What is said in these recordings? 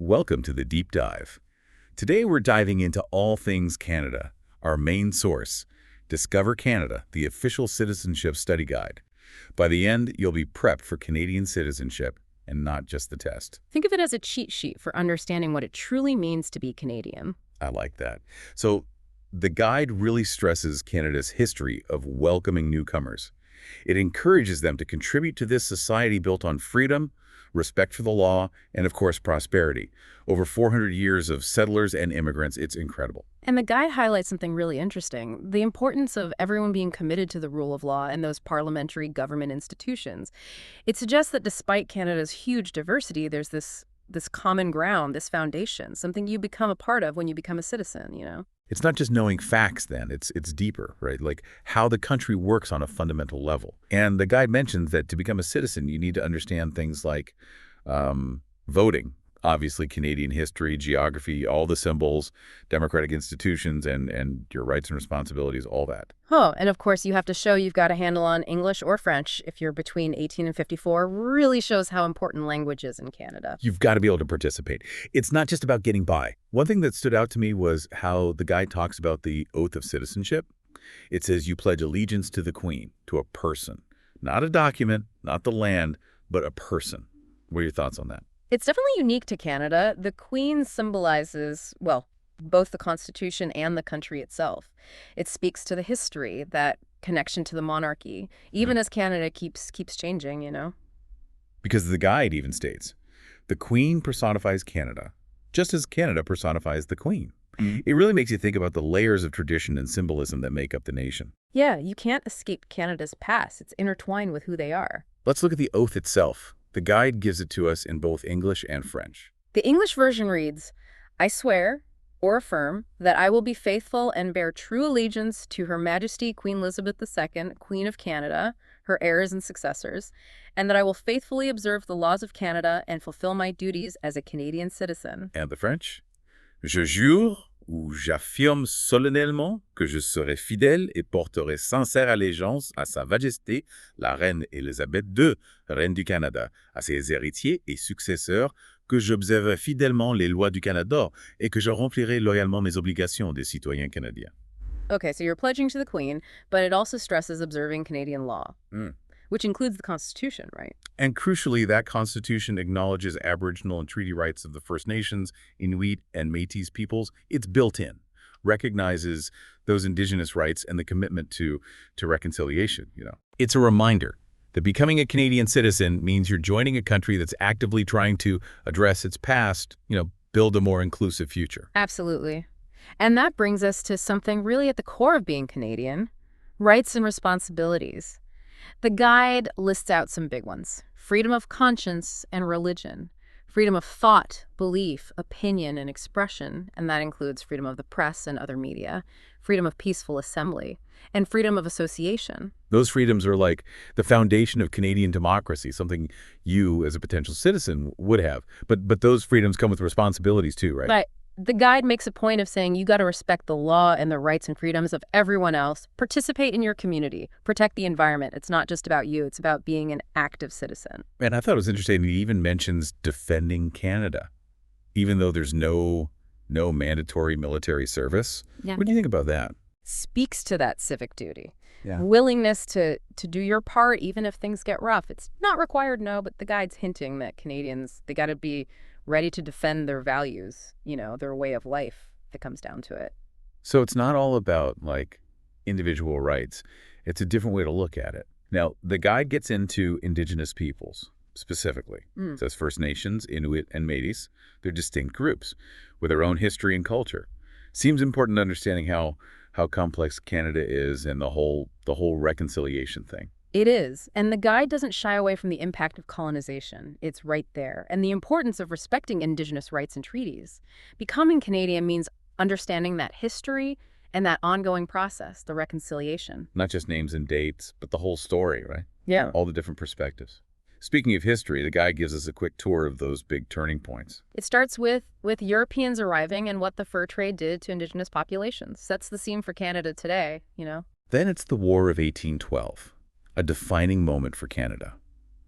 Welcome to the Deep Dive. Today we're diving into all things Canada, our main source, Discover Canada, the official citizenship study guide. By the end, you'll be prepped for Canadian citizenship and not just the test. Think of it as a cheat sheet for understanding what it truly means to be Canadian. I like that. So the guide really stresses Canada's history of welcoming newcomers. It encourages them to contribute to this society built on freedom, respect for the law, and of course prosperity. Over 400 years of settlers and immigrants, it's incredible. And the guide highlights something really interesting, the importance of everyone being committed to the rule of law and those parliamentary government institutions. It suggests that despite Canada's huge diversity, there's this common ground, this foundation, something you become a part of when you become a citizen. It's not just knowing facts then, it's deeper, right? Like how the country works on a fundamental level. And the guide mentions that to become a citizen, you need to understand things like voting, obviously Canadian history, geography, all the symbols, democratic institutions, and your rights and responsibilities, all that. Oh, and of course you have to show you've got a handle on English or French if you're between 18 and 54. Really shows how important language is in Canada. You've got to be able to participate. It's not just about getting by. One thing that stood out to me was how the guide talks about the oath of citizenship. It says you pledge allegiance to the Queen, to a person. Not a document, not the land, but a person. What are your thoughts on that? It's definitely unique to Canada. The Queen symbolizes, well, both the Constitution and the country itself. It speaks to the history, that connection to the monarchy, even as Canada keeps changing. Because the guide even states, the Queen personifies Canada, just as Canada personifies the Queen. It really makes you think about the layers of tradition and symbolism that make up the nation. Yeah, you can't escape Canada's past. It's intertwined with who they are. Let's look at the oath itself. The guide gives it to us in both English and French. The English version reads, I swear or affirm that I will be faithful and bear true allegiance to Her Majesty Queen Elizabeth II, Queen of Canada, her heirs and successors, and that I will faithfully observe the laws of Canada and fulfill my duties as a Canadian citizen. And the French? Je jure ou j'affirme solennellement que je serai fidèle et porterai sincère allégeance à Sa Majesté, la Reine Elisabeth II, Reine du Canada, à ses héritiers et successeurs, que j'observerai fidèlement les lois du Canada et que je remplirai loyalement mes obligations de citoyen canadien. Okay, so you're pledging to the Queen, but it also stresses observing Canadian law, which includes the Constitution, right? And crucially, that Constitution acknowledges Aboriginal and treaty rights of the First Nations, Inuit, and Métis peoples. It's built in, recognizes those Indigenous rights and the commitment to reconciliation. It's a reminder that becoming a Canadian citizen means you're joining a country that's actively trying to address its past, build a more inclusive future. Absolutely. And that brings us to something really at the core of being Canadian, rights and responsibilities. The guide lists out some big ones: freedom of conscience and religion, freedom of thought, belief, opinion, and expression, and that includes freedom of the press and other media, freedom of peaceful assembly, and freedom of association. Those freedoms are like the foundation of Canadian democracy, something you as a potential citizen would have. But those freedoms come with responsibilities too, right? Right. The guide makes a point of saying you got to respect the law and the rights and freedoms of everyone else, participate in your community, protect the environment. It's not just about you, it's about being an active citizen. And I thought it was interesting, he even mentions defending Canada, even though there's no mandatory military service. Yeah. What do you think about that? Speaks to that civic duty. Yeah. Willingness to do your part even if things get rough. It's not required, no, but the guide's hinting that Canadians, they got to be ready to defend their values, their way of life, if it comes down to it. So it's not all about, individual rights. It's a different way to look at it. Now, the guide gets into Indigenous peoples, specifically. It says First Nations, Inuit, and Métis. They're distinct groups with their own history and culture. Seems important understanding how complex Canada is and the whole reconciliation thing. It is, and the guide doesn't shy away from the impact of colonization. It's right there, and the importance of respecting Indigenous rights and treaties. Becoming Canadian means understanding that history and that ongoing process, the reconciliation. Not just names and dates, but the whole story, right? Yeah. All the different perspectives. Speaking of history, the guide gives us a quick tour of those big turning points. It starts with Europeans arriving and what the fur trade did to Indigenous populations. Sets the scene for Canada today, Then it's the War of 1812. A defining moment for Canada.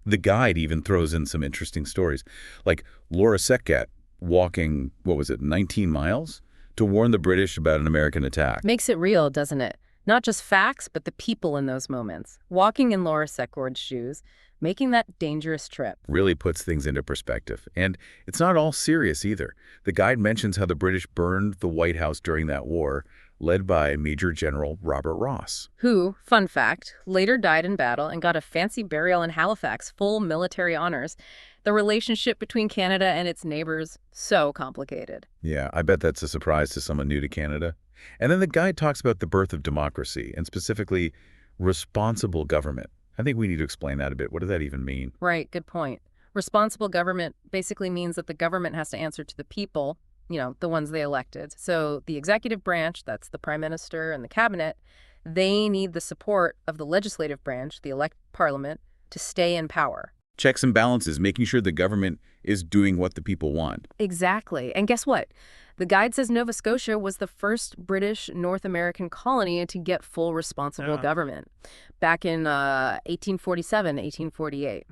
The guide even throws in some interesting stories, like Laura Setgat walking, what was it, 19 miles? To warn the British about an American attack. Makes it real, doesn't it? Not just facts, but the people in those moments. Walking in Laura Secor's shoes, making that dangerous trip. Really puts things into perspective. And it's not all serious either. The guide mentions how the British burned the White House during that war, led by Major General Robert Ross. Who, fun fact, later died in battle and got a fancy burial in Halifax, full military honors. The relationship between Canada and its neighbors, so complicated. Yeah, I bet that's a surprise to someone new to Canada. And then the guide talks about the birth of democracy, and specifically responsible government. I think we need to explain that a bit. What does that even mean? Right, good point. Responsible government basically means that the government has to answer to the people, the ones they elected. So the executive branch, that's the prime minister and the cabinet, they need the support of the legislative branch, the elected parliament, to stay in power. Checks and balances, making sure the government is doing what the people want. Exactly. And guess what? The guide says Nova Scotia was the first British North American colony to get full responsible government back in 1847, 1848.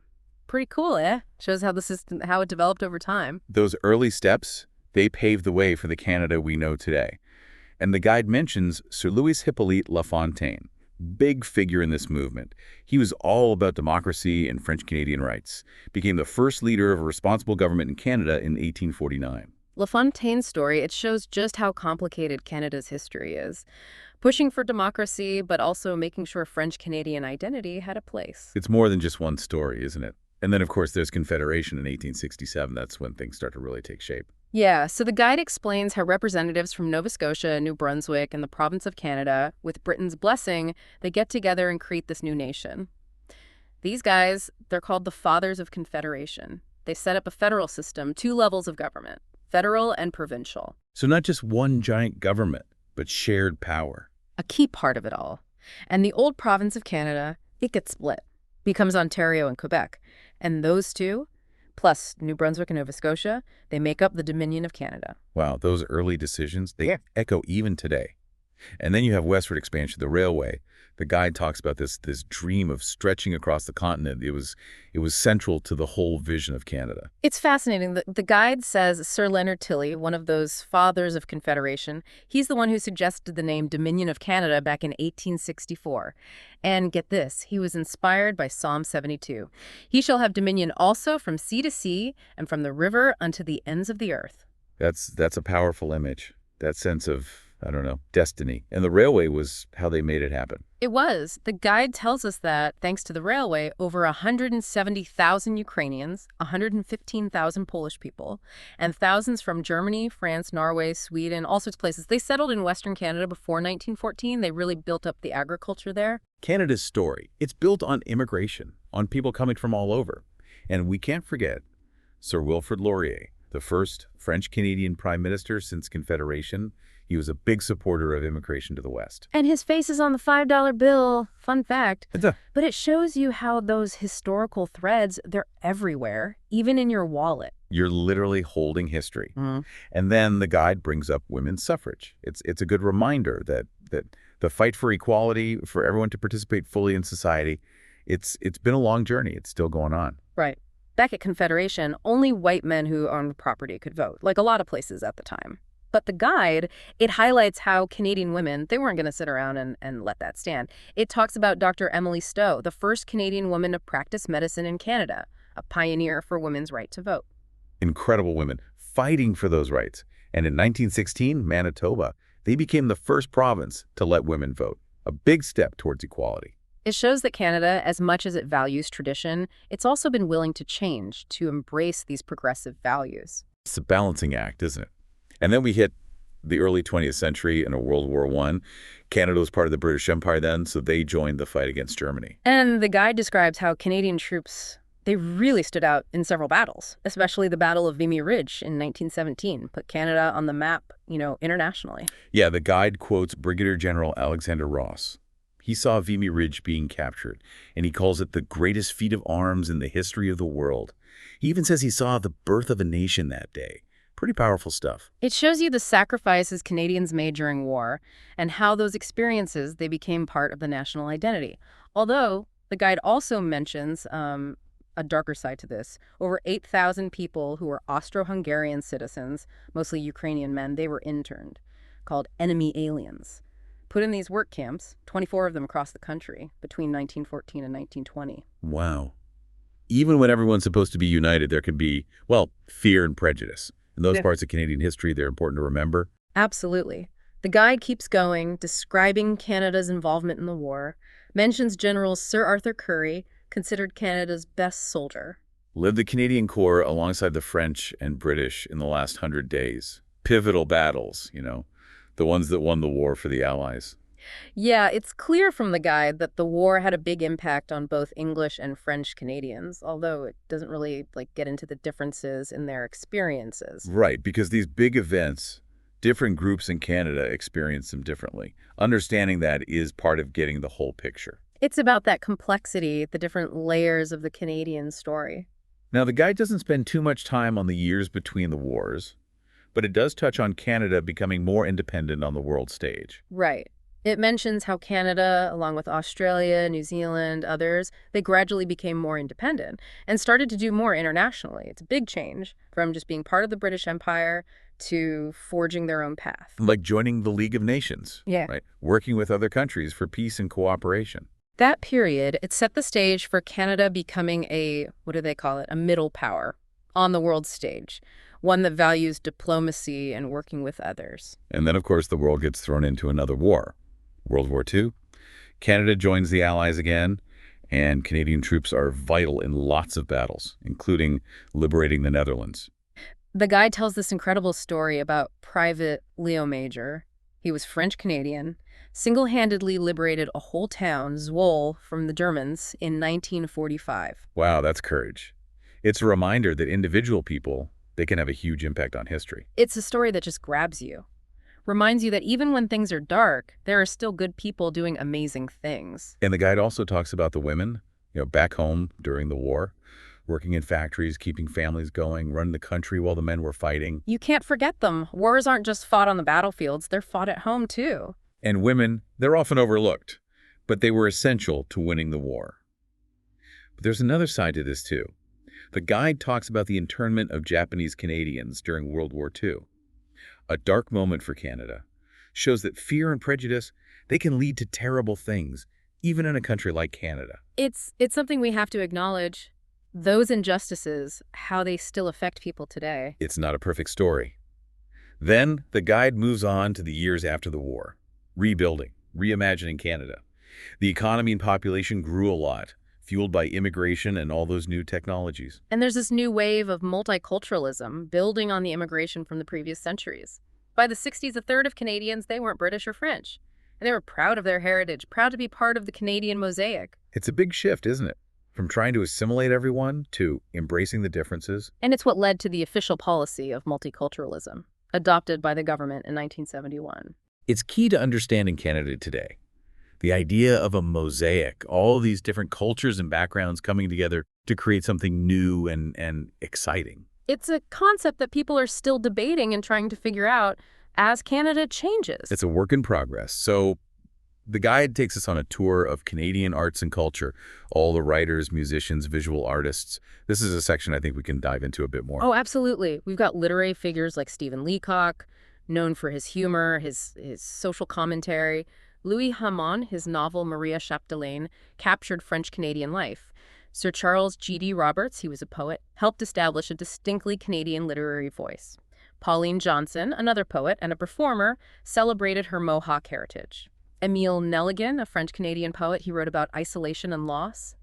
Pretty cool, eh? Shows how the system, how it developed over time. Those early steps, they paved the way for the Canada we know today. And the guide mentions Sir Louis Hippolyte Lafontaine, big figure in this movement. He was all about democracy and French-Canadian rights, became the first leader of a responsible government in Canada in 1849. Lafontaine's story, it shows just how complicated Canada's history is. Pushing for democracy, but also making sure French-Canadian identity had a place. It's more than just one story, isn't it? And then, of course, there's Confederation in 1867. That's when things start to really take shape. Yeah, so the guide explains how representatives from Nova Scotia, New Brunswick, and the province of Canada, with Britain's blessing, they get together and create this new nation. These guys, they're called the Fathers of Confederation. They set up a federal system, 2 levels of government, federal and provincial. So not just one giant government, but shared power. A key part of it all. And the old province of Canada, it gets split, becomes Ontario and Quebec. And those two, plus New Brunswick and Nova Scotia, they make up the Dominion of Canada. Wow, those early decisions, they echo even today. And then you have westward expansion, the railway. The guide talks about this dream of stretching across the continent. It was central to the whole vision of Canada. It's fascinating. The guide says Sir Leonard Tilley, one of those fathers of Confederation, he's the one who suggested the name Dominion of Canada back in 1864. And get this, he was inspired by Psalm 72. He shall have dominion also from sea to sea and from the river unto the ends of the earth. That's a powerful image. That sense of, I don't know, destiny. And the railway was how they made it happen. It was. The guide tells us that, thanks to the railway, over 170,000 Ukrainians, 115,000 Polish people, and thousands from Germany, France, Norway, Sweden, all sorts of places, they settled in Western Canada before 1914. They really built up the agriculture there. Canada's story, it's built on immigration, on people coming from all over. And we can't forget Sir Wilfrid Laurier, the first French-Canadian Prime Minister since Confederation. He was a big supporter of immigration to the West. And his face is on the $5 bill. Fun fact. But it shows you how those historical threads, they're everywhere, even in your wallet. You're literally holding history. And then the guide brings up women's suffrage. It's a good reminder that the fight for equality, for everyone to participate fully in society, it's been a long journey. It's still going on. Right. Back at Confederation, only white men who owned property could vote, like a lot of places at the time. But the guide, it highlights how Canadian women, they weren't going to sit around and let that stand. It talks about Dr. Emily Stowe, the first Canadian woman to practice medicine in Canada, a pioneer for women's right to vote. Incredible women fighting for those rights. And in 1916, Manitoba, they became the first province to let women vote, a big step towards equality. It shows that Canada, as much as it values tradition, it's also been willing to change, to embrace these progressive values. It's a balancing act, isn't it? And then we hit the early 20th century and World War I. Canada was part of the British Empire then, so they joined the fight against Germany. And the guide describes how Canadian troops, they really stood out in several battles, especially the Battle of Vimy Ridge in 1917, put Canada on the map, internationally. Yeah, the guide quotes Brigadier General Alexander Ross. He saw Vimy Ridge being captured, and he calls it the greatest feat of arms in the history of the world. He even says he saw the birth of a nation that day. Pretty powerful stuff. It shows you the sacrifices Canadians made during war and how those experiences, they became part of the national identity. Although the guide also mentions a darker side to this. Over 8,000 people who were Austro-Hungarian citizens, mostly Ukrainian men, they were interned, called enemy aliens. Put in these work camps, 24 of them across the country, between 1914 and 1920. Wow. Even when everyone's supposed to be united, there can be, well, fear and prejudice. In those Yeah. parts of Canadian history, they're important to remember. Absolutely. The guide keeps going, describing Canada's involvement in the war, mentions General Sir Arthur Currie, considered Canada's best soldier. Led the Canadian Corps alongside the French and British in the last 100 days. Pivotal battles, the ones that won the war for the Allies. Yeah, it's clear from the guide that the war had a big impact on both English and French Canadians, although it doesn't really get into the differences in their experiences. Right, because these big events, different groups in Canada experience them differently. Understanding that is part of getting the whole picture. It's about that complexity, the different layers of the Canadian story. Now, the guide doesn't spend too much time on the years between the wars, but it does touch on Canada becoming more independent on the world stage. Right. It mentions how Canada, along with Australia, New Zealand, others, they gradually became more independent and started to do more internationally. It's a big change from just being part of the British Empire to forging their own path. Like joining the League of Nations, Yeah. right? Working with other countries for peace and cooperation. That period, it set the stage for Canada becoming a, what do they call it, a middle power on the world stage, one that values diplomacy and working with others. And then, of course, the world gets thrown into another war. World War II. Canada joins the Allies again, and Canadian troops are vital in lots of battles, including liberating the Netherlands. The guide tells this incredible story about Private Leo Major. He was French-Canadian, single-handedly liberated a whole town, Zwolle, from the Germans in 1945. Wow, that's courage. It's a reminder that individual people, they can have a huge impact on history. It's a story that just grabs you. Reminds you that even when things are dark, there are still good people doing amazing things. And the guide also talks about the women, back home during the war, working in factories, keeping families going, running the country while the men were fighting. You can't forget them. Wars aren't just fought on the battlefields, they're fought at home too. And women, they're often overlooked, but they were essential to winning the war. But there's another side to this too. The guide talks about the internment of Japanese Canadians during World War II. A dark moment for Canada, shows that fear and prejudice, they can lead to terrible things, even in a country like Canada. It's something we have to acknowledge. Those injustices, how they still affect people today. It's not a perfect story. Then the guide moves on to the years after the war, rebuilding, reimagining Canada. The economy and population grew a lot, fueled by immigration and all those new technologies. And there's this new wave of multiculturalism, building on the immigration from the previous centuries. By the 60s, a third of Canadians, they weren't British or French. And they were proud of their heritage, proud to be part of the Canadian mosaic. It's a big shift, isn't it? From trying to assimilate everyone to embracing the differences. And it's what led to the official policy of multiculturalism, adopted by the government in 1971. It's key to understanding Canada today. The idea of a mosaic, all these different cultures and backgrounds coming together to create something new and exciting. It's a concept that people are still debating and trying to figure out as Canada changes. It's a work in progress. So the guide takes us on a tour of Canadian arts and culture, all the writers, musicians, visual artists. This is a section I think we can dive into a bit more. Oh, absolutely. We've got literary figures like Stephen Leacock, known for his humor, his social commentary. Louis Hamon, his novel Maria Chapdelaine, captured French-Canadian life. Sir Charles G.D. Roberts, he was a poet, helped establish a distinctly Canadian literary voice. Pauline Johnson, another poet and a performer, celebrated her Mohawk heritage. Émile Nelligan, a French-Canadian poet, he wrote about isolation and loss.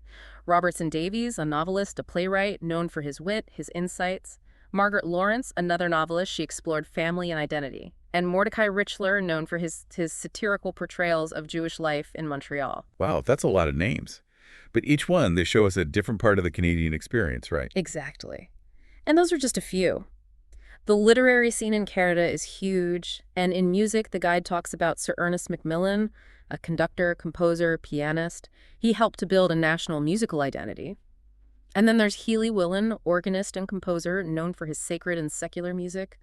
Robertson Davies, a novelist, a playwright, known for his wit, his insights. Margaret Lawrence, another novelist, she explored family and identity. And Mordecai Richler, known for his satirical portrayals of Jewish life in Montreal. Wow, that's a lot of names. But each one, they show us a different part of the Canadian experience, right? Exactly. And those are just a few. The literary scene in Canada is huge, and in music, the guide talks about Sir Ernest Macmillan, a conductor, composer, pianist. He helped to build a national musical identity. And then there's Healy Willan, organist and composer, known for his sacred and secular music.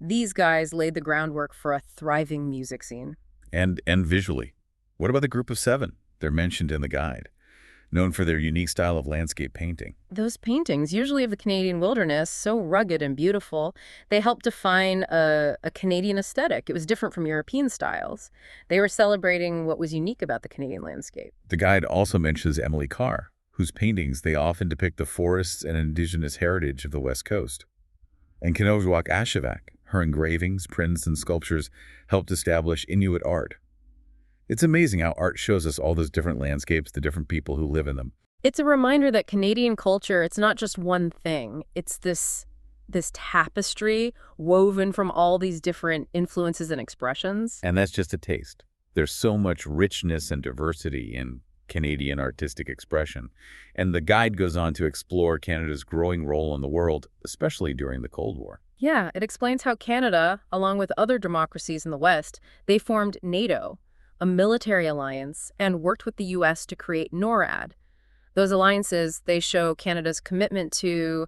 These guys laid the groundwork for a thriving music scene. And visually. What about the group of seven? They're mentioned in the guide. known for their unique style of landscape painting. Those paintings, usually of the Canadian wilderness, so rugged and beautiful, they helped define a Canadian aesthetic. It was different from European styles. They were celebrating what was unique about the Canadian landscape. The guide also mentions Emily Carr, whose paintings they often depict the forests and indigenous heritage of the West Coast. And Kinozwak Ashevak, her engravings, prints, and sculptures helped establish Inuit art. It's amazing how art shows us all those different landscapes, the different people who live in them. It's a reminder that Canadian culture, it's not just one thing. It's this tapestry woven from all these different influences and expressions. And that's just a taste. There's so much richness and diversity in Canadian artistic expression. And the guide goes on to explore Canada's growing role in the world, especially during the Cold War. Yeah, it explains how Canada, along with other democracies in the West, they formed NATO, a military alliance, and worked with the U.S. to create NORAD. Those alliances, they show Canada's commitment to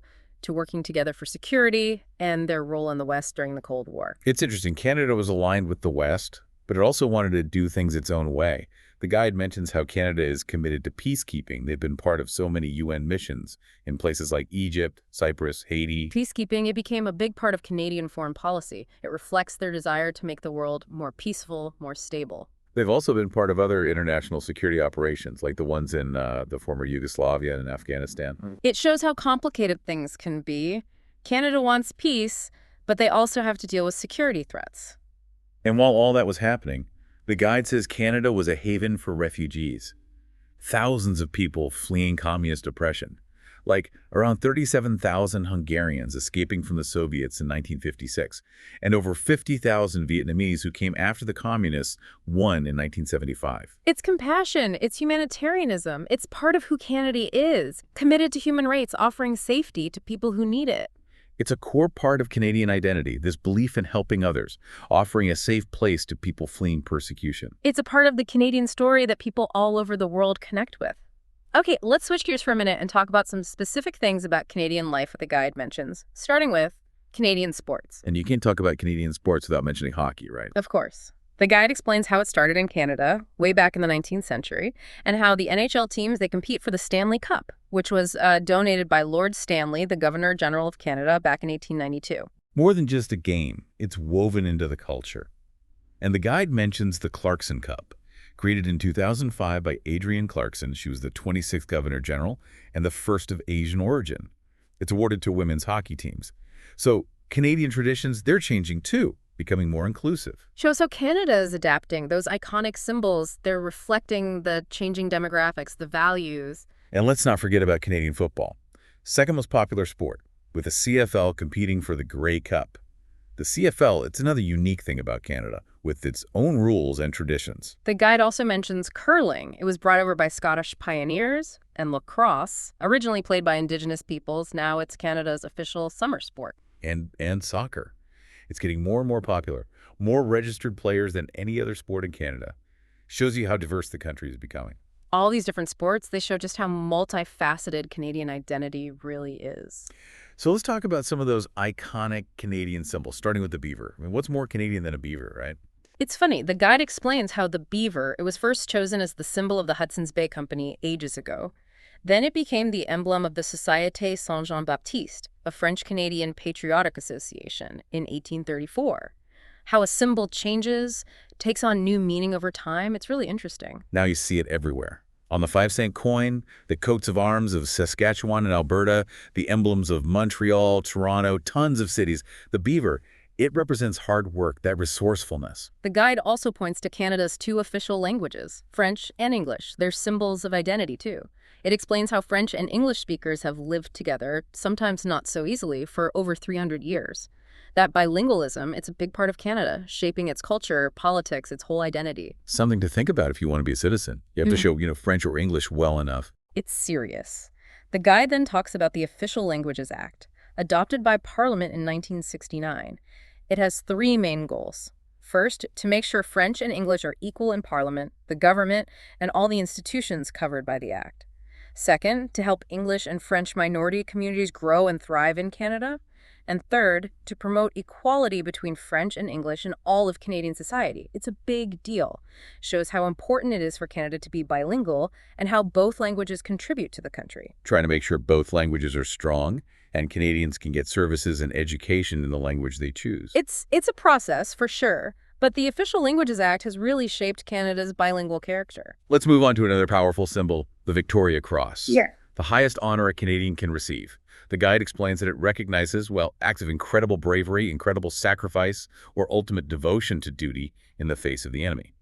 working together for security and their role in the West during the Cold War. It's interesting. Canada was aligned with the West, but it also wanted to do things its own way. The guide mentions how Canada is committed to peacekeeping. They've been part of so many UN missions in places like Egypt, Cyprus, Haiti. Peacekeeping, it became a big part of Canadian foreign policy. It reflects their desire to make the world more peaceful, more stable. They've also been part of other international security operations, like the ones in the former Yugoslavia and Afghanistan. It shows how complicated things can be. Canada wants peace, but they also have to deal with security threats. And while all that was happening, the guide says Canada was a haven for refugees. Thousands of people fleeing communist oppression, like around 37,000 Hungarians escaping from the Soviets in 1956, and over 50,000 Vietnamese who came after the communists won in 1975. It's compassion, it's humanitarianism, it's part of who Canada is, committed to human rights, offering safety to people who need it. It's a core part of Canadian identity, this belief in helping others, offering a safe place to people fleeing persecution. It's a part of the Canadian story that people all over the world connect with. Okay, let's switch gears for a minute and talk about some specific things about Canadian life that the guide mentions, starting with Canadian sports. And you can't talk about Canadian sports without mentioning hockey, right? Of course. The guide explains how it started in Canada, way back in the 19th century, and how the NHL teams, they compete for the Stanley Cup, which was donated by Lord Stanley, the Governor-General of Canada, back in 1892. More than just a game, it's woven into the culture. And the guide mentions the Clarkson Cup, created in 2005 by Adrienne Clarkson. She was the 26th Governor General and the first of Asian origin. It's awarded to women's hockey teams. So Canadian traditions, they're changing too, becoming more inclusive. Shows how Canada is adapting. Those iconic symbols, they're reflecting the changing demographics, the values. And let's not forget about Canadian football, second most popular sport, with the CFL competing for the Grey Cup. The CFL, it's another unique thing about Canada, with its own rules and traditions. The guide also mentions curling. It was brought over by Scottish pioneers, and lacrosse, originally played by Indigenous peoples, now it's Canada's official summer sport. And soccer. It's getting more and more popular, more registered players than any other sport in Canada. Shows you how diverse the country is becoming. All these different sports, they show just how multifaceted Canadian identity really is. So let's talk about some of those iconic Canadian symbols, starting with the beaver. I mean, what's more Canadian than a beaver, right? It's funny, the guide explains how the beaver, it was first chosen as the symbol of the Hudson's Bay Company ages ago. Then it became the emblem of the Société Saint-Jean-Baptiste, a French-Canadian patriotic association, in 1834. How a symbol changes, takes on new meaning over time, it's really interesting. Now you see it everywhere. On the 5-cent coin, the coats of arms of Saskatchewan and Alberta, the emblems of Montreal, Toronto, tons of cities. The beaver, it represents hard work, that resourcefulness. The guide also points to Canada's two official languages, French and English. They're symbols of identity, too. It explains how French and English speakers have lived together, sometimes not so easily, for over 300 years. That bilingualism, it's a big part of Canada, shaping its culture, politics, its whole identity. Something to think about if you want to be a citizen. You have to show, French or English well enough. It's serious. The guide then talks about the Official Languages Act, adopted by Parliament in 1969. It has three main goals. First, to make sure French and English are equal in Parliament, the government, and all the institutions covered by the Act. Second, to help English and French minority communities grow and thrive in Canada. And third, to promote equality between French and English in all of Canadian society. It's a big deal. Shows how important it is for Canada to be bilingual and how both languages contribute to the country. Trying to make sure both languages are strong and Canadians can get services and education in the language they choose. It's a process, for sure, but the Official Languages Act has really shaped Canada's bilingual character. Let's move on to another powerful symbol, the Victoria Cross. Yeah. The highest honor a Canadian can receive. The guide explains that it recognizes, well, acts of incredible bravery, incredible sacrifice, or ultimate devotion to duty in the face of the enemy.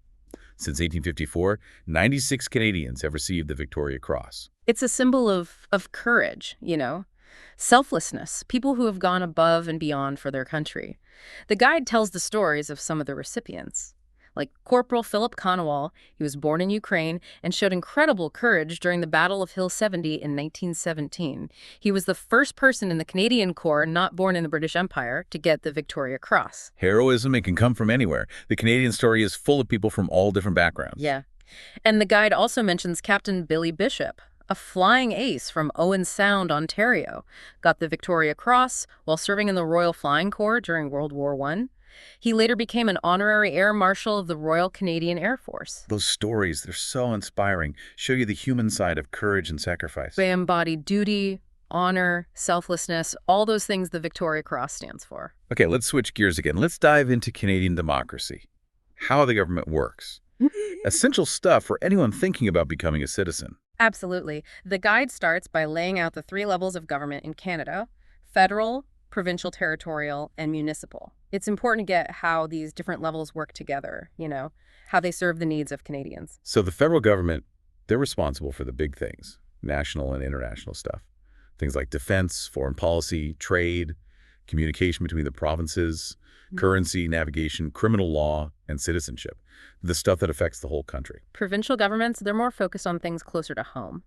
Since 1854, 96 Canadians have received the Victoria Cross. It's a symbol of courage, selflessness, people who have gone above and beyond for their country. The guide tells the stories of some of the recipients. Like Corporal Philip Conowal, he was born in Ukraine and showed incredible courage during the Battle of Hill 70 in 1917. He was the first person in the Canadian Corps not born in the British Empire to get the Victoria Cross. Heroism, it can come from anywhere. The Canadian story is full of people from all different backgrounds. Yeah. And the guide also mentions Captain Billy Bishop, a flying ace from Owen Sound, Ontario, got the Victoria Cross while serving in the Royal Flying Corps during World War I. He later became an honorary Air Marshal of the Royal Canadian Air Force. Those stories, they're so inspiring, show you the human side of courage and sacrifice. They embody duty, honor, selflessness, all those things the Victoria Cross stands for. Okay, let's switch gears again. Let's dive into Canadian democracy, how the government works. Essential stuff for anyone thinking about becoming a citizen. Absolutely. The guide starts by laying out the 3 levels of government in Canada: federal, provincial, territorial, and municipal. It's important to get how these different levels work together, how they serve the needs of Canadians. So the federal government, they're responsible for the big things, national and international stuff. Things like defense, foreign policy, trade, communication between the provinces, currency, navigation, criminal law, and citizenship. The stuff that affects the whole country. Provincial governments, they're more focused on things closer to home,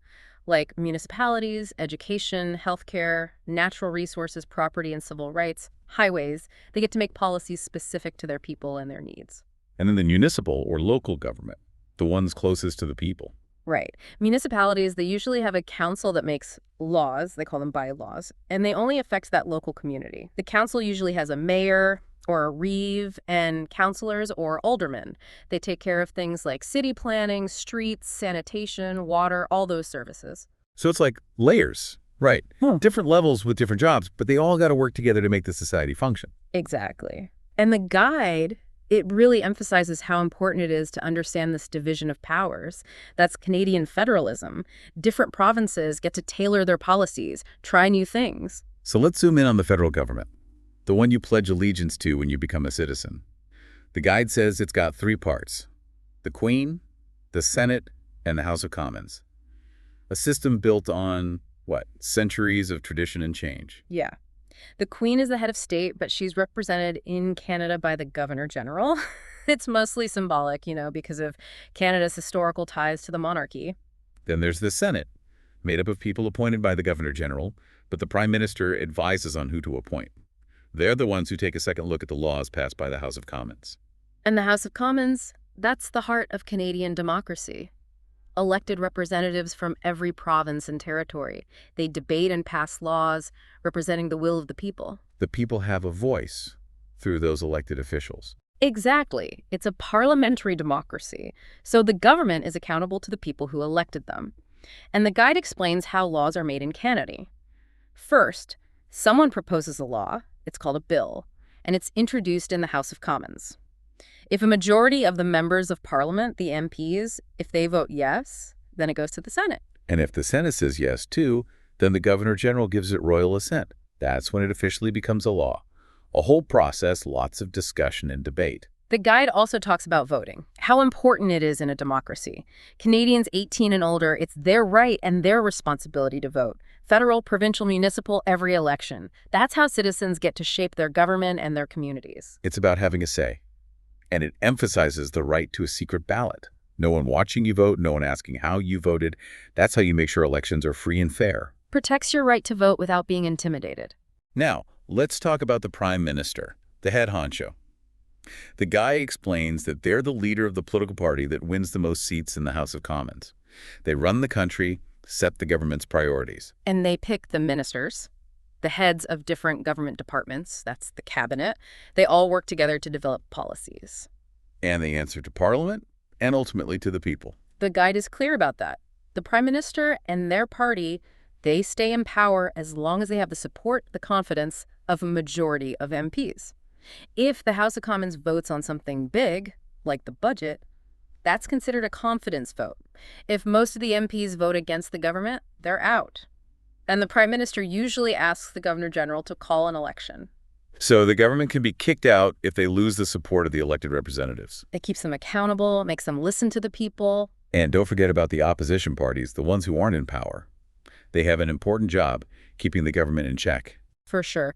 like municipalities, education, healthcare, natural resources, property and civil rights, highways. They get to make policies specific to their people and their needs. And then the municipal or local government, the ones closest to the people. Right. Municipalities, they usually have a council that makes laws, they call them bylaws, and they only affect that local community. The council usually has a mayor or a reeve and councillors or aldermen. They take care of things like city planning, streets, sanitation, water, all those services. So it's like layers, right? Different levels with different jobs, but they all got to work together to make the society function. Exactly. And the guide, it really emphasizes how important it is to understand this division of powers. That's Canadian federalism. Different provinces get to tailor their policies, try new things. So let's zoom in on the federal government, the one you pledge allegiance to when you become a citizen. The guide says it's got 3 parts: the Queen, the Senate, and the House of Commons. A system built on, centuries of tradition and change. Yeah. The Queen is the head of state, but she's represented in Canada by the Governor General. It's mostly symbolic, because of Canada's historical ties to the monarchy. Then there's the Senate, made up of people appointed by the Governor General, but the Prime Minister advises on who to appoint. They're the ones who take a second look at the laws passed by the House of Commons. And the House of Commons, that's the heart of Canadian democracy. Elected representatives from every province and territory. They debate and pass laws representing the will of the people. The people have a voice through those elected officials. Exactly. It's a parliamentary democracy. So the government is accountable to the people who elected them. And the guide explains how laws are made in Canada. First, someone proposes a law. It's called a bill, and it's introduced in the House of Commons. If a majority of the members of Parliament, the MPs, if they vote yes, then it goes to the Senate. And if the Senate says yes, too, then the Governor General gives it royal assent. That's when it officially becomes a law. A whole process, lots of discussion and debate. The guide also talks about voting, how important it is in a democracy. Canadians 18 and older, it's their right and their responsibility to vote. Federal, provincial, municipal, every election. That's how citizens get to shape their government and their communities. It's about having a say. And it emphasizes the right to a secret ballot. No one watching you vote, no one asking how you voted. That's how you make sure elections are free and fair. Protects your right to vote without being intimidated. Now, let's talk about the Prime Minister, the head honcho. The guy explains that they're the leader of the political party that wins the most seats in the House of Commons. They run the country, set the government's priorities. And they pick the ministers. The heads of different government departments, that's the cabinet, they all work together to develop policies. And they answer to Parliament and ultimately to the people. The guide is clear about that. The Prime Minister and their party, they stay in power as long as they have the support, the confidence of a majority of MPs. If the House of Commons votes on something big, like the budget, that's considered a confidence vote. If most of the MPs vote against the government, they're out. And the Prime Minister usually asks the Governor General to call an election. So the government can be kicked out if they lose the support of the elected representatives. It keeps them accountable, makes them listen to the people. And don't forget about the opposition parties, the ones who aren't in power. They have an important job keeping the government in check. For sure.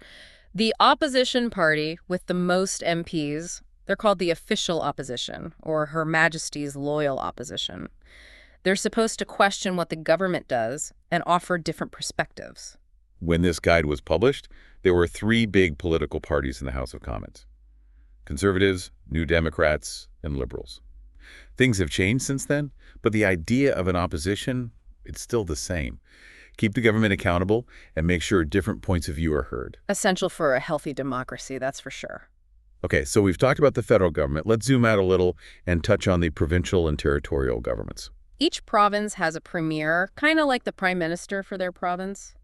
The opposition party with the most MPs, they're called the official opposition, or Her Majesty's loyal opposition. They're supposed to question what the government does and offer different perspectives. When this guide was published, there were three big political parties in the House of Commons: Conservatives, New Democrats, and Liberals. Things have changed since then, but the idea of an opposition, it's still the same. Keep the government accountable and make sure different points of view are heard. Essential for a healthy democracy, that's for sure. Okay, so we've talked about the federal government. Let's zoom out a little and touch on the provincial and territorial governments. Each province has a premier, kind of like the prime minister for their province.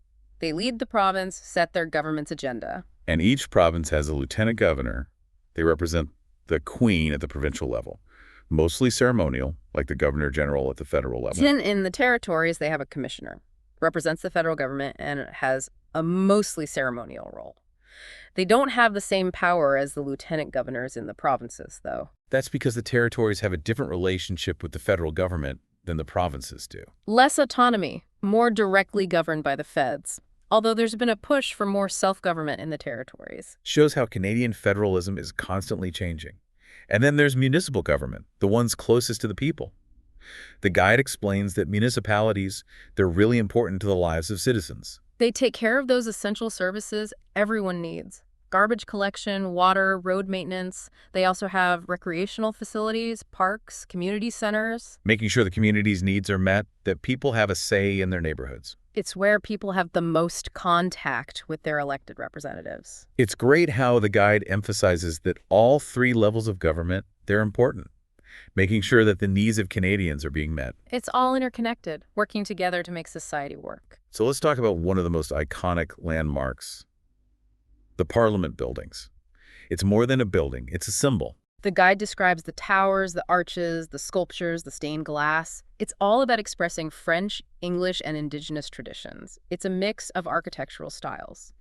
They lead the province, set their government's agenda. And each province has a lieutenant governor. They represent the queen at the provincial level, mostly ceremonial, like the governor general at the federal level. In the territories, they have a commissioner, represents the federal government, and has a mostly ceremonial role. They don't have the same power as the lieutenant governors in the provinces, though. That's because the territories have a different relationship with the federal government than the provinces do. Less autonomy, more directly governed by the feds, although there's been a push for more self-government in the territories. Shows how Canadian federalism is constantly changing. And then there's municipal government, the ones closest to the people. The guide explains that municipalities, they're really important to the lives of citizens. They take care of those essential services everyone needs. Garbage collection, water, road maintenance. They also have recreational facilities, parks, community centers. Making sure the community's needs are met, that people have a say in their neighborhoods. It's where people have the most contact with their elected representatives. It's great how the guide emphasizes that all three levels of government, they're important, making sure that the needs of Canadians are being met. It's all interconnected, working together to make society work. So let's talk about one of the most iconic landmarks, the Parliament buildings. It's more than a building, it's a symbol. The guide describes the towers, the arches, the sculptures, the stained glass. It's all about expressing French, English, and Indigenous traditions. It's a mix of architectural styles.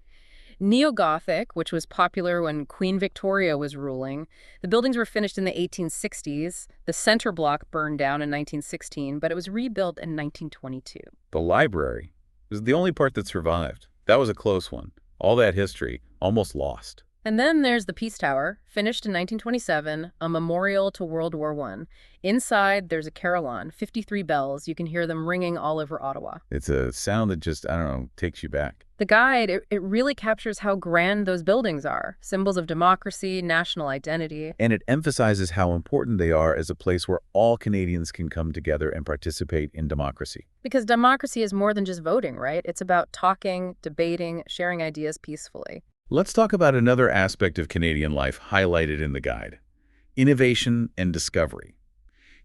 Neo-Gothic, which was popular when Queen Victoria was ruling, the buildings were finished in the 1860s. The center block burned down in 1916, but it was rebuilt in 1922. The library is the only part that survived. That was a close one. All that history, almost lost. And then there's the Peace Tower, finished in 1927, a memorial to World War I. Inside, there's a carillon, 53 bells. You can hear them ringing all over Ottawa. It's a sound that just, I don't know, takes you back. The guide, it really captures how grand those buildings are, symbols of democracy, national identity. And it emphasizes how important they are as a place where all Canadians can come together and participate in democracy. Because democracy is more than just voting, right? It's about talking, debating, sharing ideas peacefully. Let's talk about another aspect of Canadian life highlighted in the guide: innovation and discovery.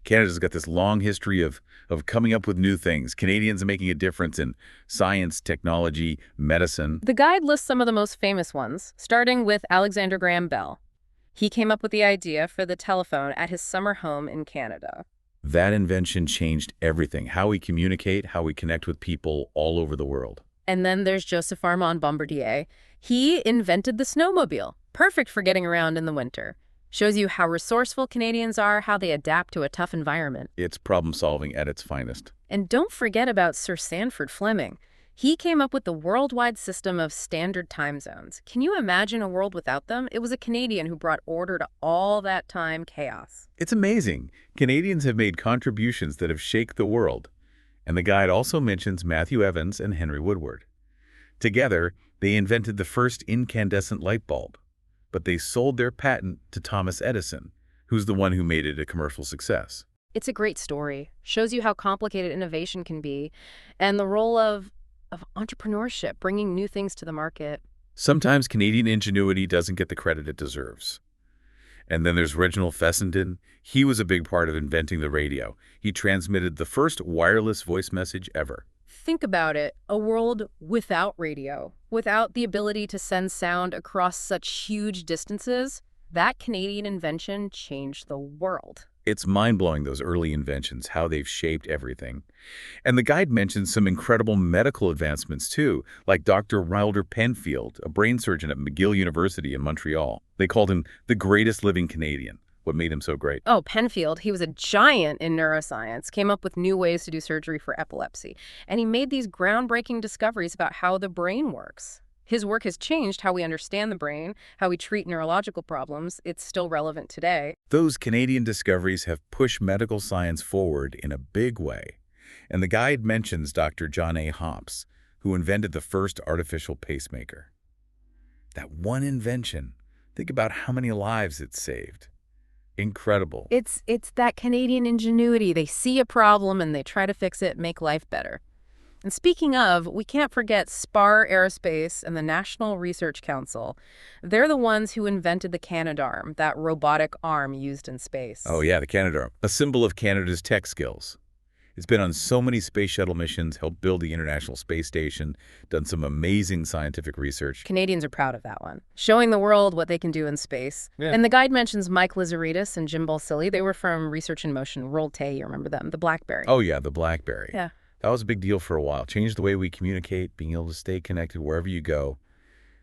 Canada's got this long history of coming up with new things. Canadians are making a difference in science, technology, medicine. The guide lists some of the most famous ones, starting with Alexander Graham Bell. He came up with the idea for the telephone at his summer home in Canada. That invention changed everything: how we communicate, how we connect with people all over the world. And then there's Joseph Armand Bombardier. He invented the snowmobile, perfect for getting around in the winter. Shows you how resourceful Canadians are, how they adapt to a tough environment. It's problem solving at its finest. And don't forget about Sir Sandford Fleming. He came up with the worldwide system of standard time zones. Can you imagine a world without them? It was a Canadian who brought order to all that time chaos. It's amazing. Canadians have made contributions that have shaken the world. And the guide also mentions Matthew Evans and Henry Woodward. Together, they invented the first incandescent light bulb, but they sold their patent to Thomas Edison, who's the one who made it a commercial success. It's a great story. Shows you how complicated innovation can be and the role of of entrepreneurship, bringing new things to the market. Sometimes Canadian ingenuity doesn't get the credit it deserves. And then there's Reginald Fessenden. He was a big part of inventing the radio. He transmitted the first wireless voice message ever. Think about it, a world without radio, without the ability to send sound across such huge distances. That Canadian invention changed the world. It's mind-blowing, those early inventions, how they've shaped everything. And the guide mentions some incredible medical advancements, too, like Dr. Wilder Penfield, a brain surgeon at McGill University in Montreal. They called him the greatest living Canadian. What made him so great? Oh, Penfield, he was a giant in neuroscience, came up with new ways to do surgery for epilepsy, and he made these groundbreaking discoveries about how the brain works. His work has changed how we understand the brain, how we treat neurological problems. It's still relevant today. Those Canadian discoveries have pushed medical science forward in a big way. And the guide mentions Dr. John A. Hopps, who invented the first artificial pacemaker. That one invention, think about how many lives it saved. Incredible. It's that Canadian ingenuity. They see a problem and they try to fix it, make life better. And speaking of, we can't forget SPAR Aerospace and the National Research Council. They're the ones who invented the Canadarm, that robotic arm used in space. Oh yeah, the Canadarm, a symbol of Canada's tech skills. It's been on so many space shuttle missions, helped build the International Space Station, done some amazing scientific research. Canadians are proud of that one, showing the world what they can do in space. Yeah. And the guide mentions Mike Lazaridis and Jim Balsillie. They were from Research in Motion, Roll-Tay, you remember them, the BlackBerry. Oh yeah, the BlackBerry. Yeah. That was a big deal for a while. Changed the way we communicate, being able to stay connected wherever you go.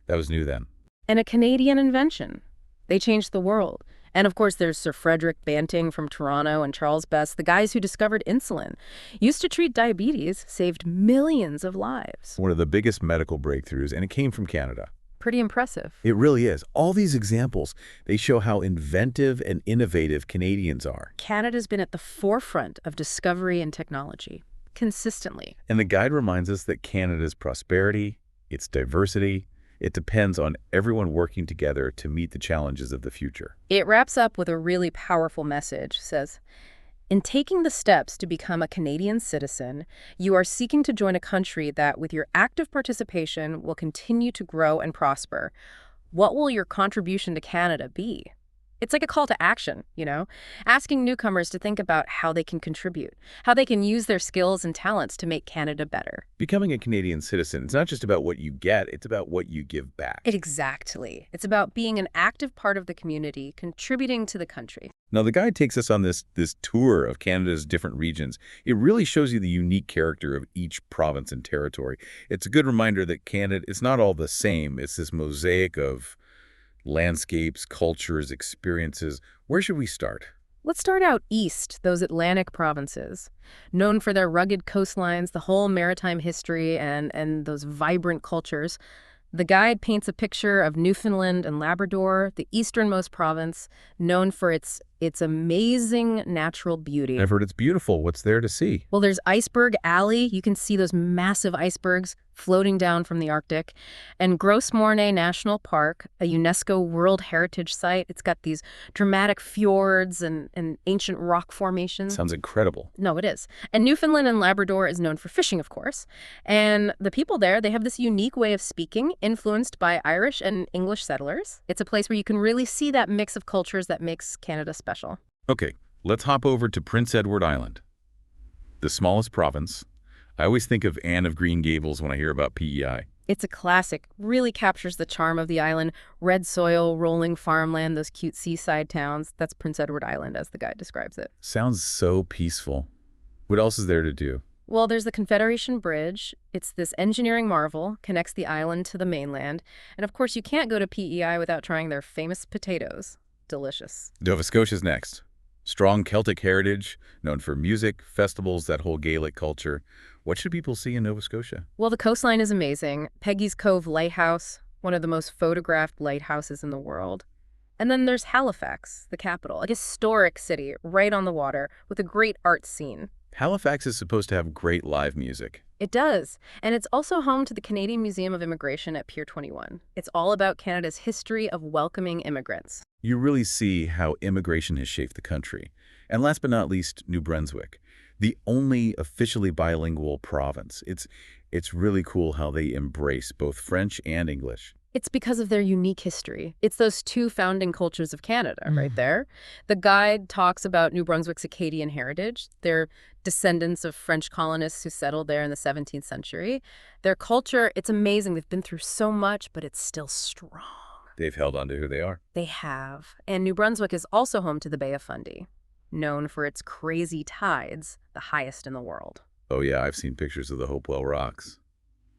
That was new then. And a Canadian invention. They changed the world. And of course, there's Sir Frederick Banting from Toronto and Charles Best, the guys who discovered insulin. Used to treat diabetes, saved millions of lives. One of the biggest medical breakthroughs, and it came from Canada. Pretty impressive. It really is. All these examples, they show how inventive and innovative Canadians are. Canada's been at the forefront of discovery and technology, consistently. And the guide reminds us that Canada's prosperity, its diversity, it depends on everyone working together to meet the challenges of the future. It wraps up with a really powerful message. It says, in taking the steps to become a Canadian citizen, you are seeking to join a country that, with your active participation, will continue to grow and prosper. What will your contribution to Canada be? It's like a call to action, asking newcomers to think about how they can contribute, how they can use their skills and talents to make Canada better. Becoming a Canadian citizen, it's not just about what you get, it's about what you give back. Exactly. It's about being an active part of the community, contributing to the country. Now, the guide takes us on this tour of Canada's different regions. It really shows you the unique character of each province and territory. It's a good reminder that Canada, it's not all the same. It's this mosaic of landscapes, cultures, experiences. Where should we start? Let's start out east, those Atlantic provinces. Known for their rugged coastlines, the whole maritime history, and those vibrant cultures. The guide paints a picture of Newfoundland and Labrador, the easternmost province, known for its amazing natural beauty. I've heard it's beautiful. What's there to see? Well, there's Iceberg Alley. You can see those massive icebergs floating down from the Arctic. And Gros Morne National Park, a UNESCO World Heritage Site. It's got these dramatic fjords and ancient rock formations. Sounds incredible. No, it is. And Newfoundland and Labrador is known for fishing, of course. And the people there, they have this unique way of speaking, influenced by Irish and English settlers. It's a place where you can really see that mix of cultures that makes Canada special. Okay, let's hop over to Prince Edward Island, the smallest province. I always think of Anne of Green Gables when I hear about PEI. It's a classic, really captures the charm of the island. Red soil, rolling farmland, those cute seaside towns. That's Prince Edward Island, as the guide describes it. Sounds so peaceful. What else is there to do? Well, there's the Confederation Bridge. It's this engineering marvel, connects the island to the mainland. And of course, you can't go to PEI without trying their famous potatoes. Delicious. Nova Scotia's next. Strong Celtic heritage, known for music, festivals, that whole Gaelic culture. What should people see in Nova Scotia? Well, the coastline is amazing. Peggy's Cove Lighthouse, one of the most photographed lighthouses in the world. And then there's Halifax, the capital, a historic city right on the water with a great art scene. Halifax is supposed to have great live music. It does. And it's also home to the Canadian Museum of Immigration at Pier 21. It's all about Canada's history of welcoming immigrants. You really see how immigration has shaped the country. And last but not least, New Brunswick, the only officially bilingual province. It's It's really cool how they embrace both French and English. It's because of their unique history. It's those two founding cultures of Canada right there. The guide talks about New Brunswick's Acadian heritage. They're descendants of French colonists who settled there in the 17th century. Their culture, it's amazing. They've been through so much, but it's still strong. They've held on to who they are. They have. And New Brunswick is also home to the Bay of Fundy, known for its crazy tides, the highest in the world. Oh yeah, I've seen pictures of the Hopewell Rocks.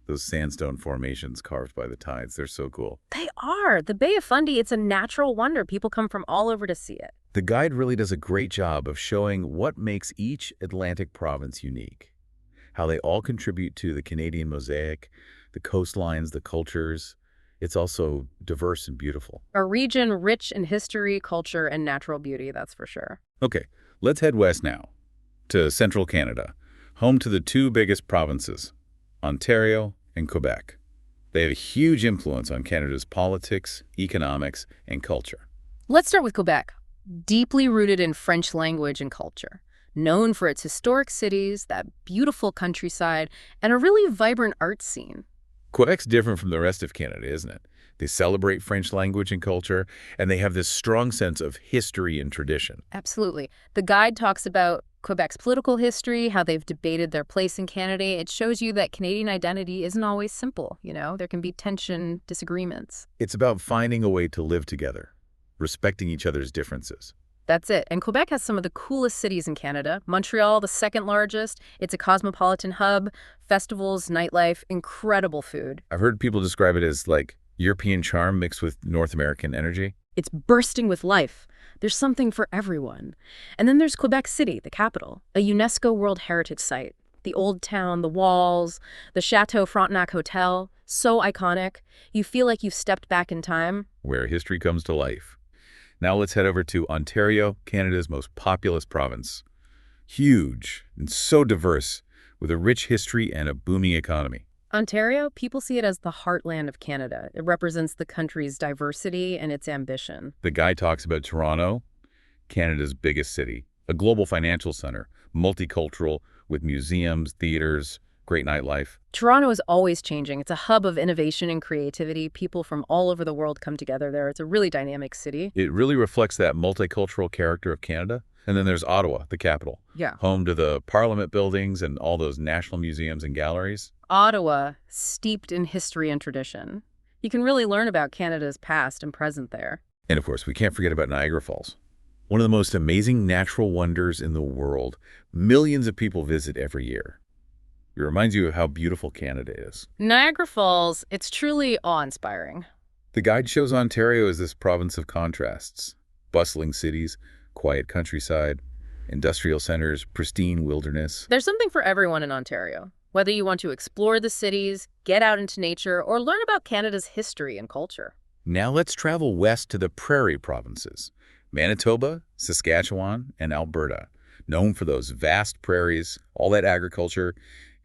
Those sandstone formations carved by the tides, they're so cool. They are. The Bay of Fundy, it's a natural wonder. People come from all over to see it. The guide really does a great job of showing what makes each Atlantic province unique, how they all contribute to the Canadian mosaic, the coastlines, the cultures. It's also diverse and beautiful. A region rich in history, culture, and natural beauty, that's for sure. Okay, let's head west now to central Canada, home to the two biggest provinces, Ontario and Quebec. They have a huge influence on Canada's politics, economics, and culture. Let's start with Quebec. Deeply rooted in French language and culture, known for its historic cities, that beautiful countryside, and a really vibrant art scene. Quebec's different from the rest of Canada, isn't it? They celebrate French language and culture, and they have this strong sense of history and tradition. Absolutely. The guide talks about Quebec's political history, how they've debated their place in Canada. It shows you that Canadian identity isn't always simple, you know? There can be tension, disagreements. It's about finding a way to live together, respecting each other's differences. That's it. And Quebec has some of the coolest cities in Canada. Montreal, the second largest. It's a cosmopolitan hub, festivals, nightlife, incredible food. I've heard people describe it as like European charm mixed with North American energy. It's bursting with life. There's something for everyone. And then there's Quebec City, the capital, a UNESCO World Heritage Site. The old town, the walls, the Chateau Frontenac Hotel, so iconic. You feel like you've stepped back in time. Where history comes to life. Now let's head over to Ontario, Canada's most populous province. Huge and so diverse, with a rich history and a booming economy. Ontario, people see it as the heartland of Canada. It represents the country's diversity and its ambition. The guy talks about Toronto, Canada's biggest city, a global financial center, multicultural, with museums, theaters, great nightlife. Toronto is always changing. It's a hub of innovation and creativity. People from all over the world come together there. It's a really dynamic city. It really reflects that multicultural character of Canada. And then there's Ottawa, the capital, home to the Parliament buildings and all those national museums and galleries. Ottawa, steeped in history and tradition. You can really learn about Canada's past and present there. And of course, we can't forget about Niagara Falls. One of the most amazing natural wonders in the world. Millions of people visit every year. It reminds you of how beautiful Canada is. Niagara Falls, it's truly awe-inspiring. The guide shows Ontario as this province of contrasts. Bustling cities, quiet countryside, industrial centers, pristine wilderness. There's something for everyone in Ontario. Whether you want to explore the cities, get out into nature, or learn about Canada's history and culture. Now let's travel west to the prairie provinces. Manitoba, Saskatchewan, and Alberta, known for those vast prairies, all that agriculture,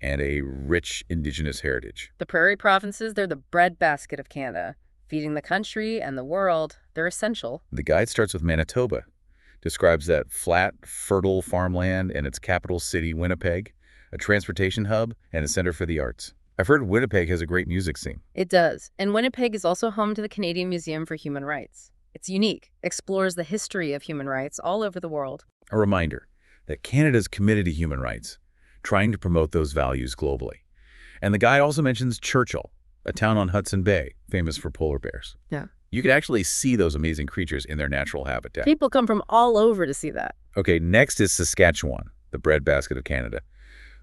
and a rich Indigenous heritage. The prairie provinces, they're the breadbasket of Canada. Feeding the country and the world, they're essential. The guide starts with Manitoba, describes that flat, fertile farmland and its capital city, Winnipeg, a transportation hub and a center for the arts. I've heard Winnipeg has a great music scene. It does. And Winnipeg is also home to the Canadian Museum for Human Rights. It's unique, explores the history of human rights all over the world. A reminder that Canada's committed to human rights, trying to promote those values globally. And the guide also mentions Churchill, a town on Hudson Bay, famous for polar bears. Yeah. You can actually see those amazing creatures in their natural habitat. People come from all over to see that. Okay, next is Saskatchewan, the breadbasket of Canada.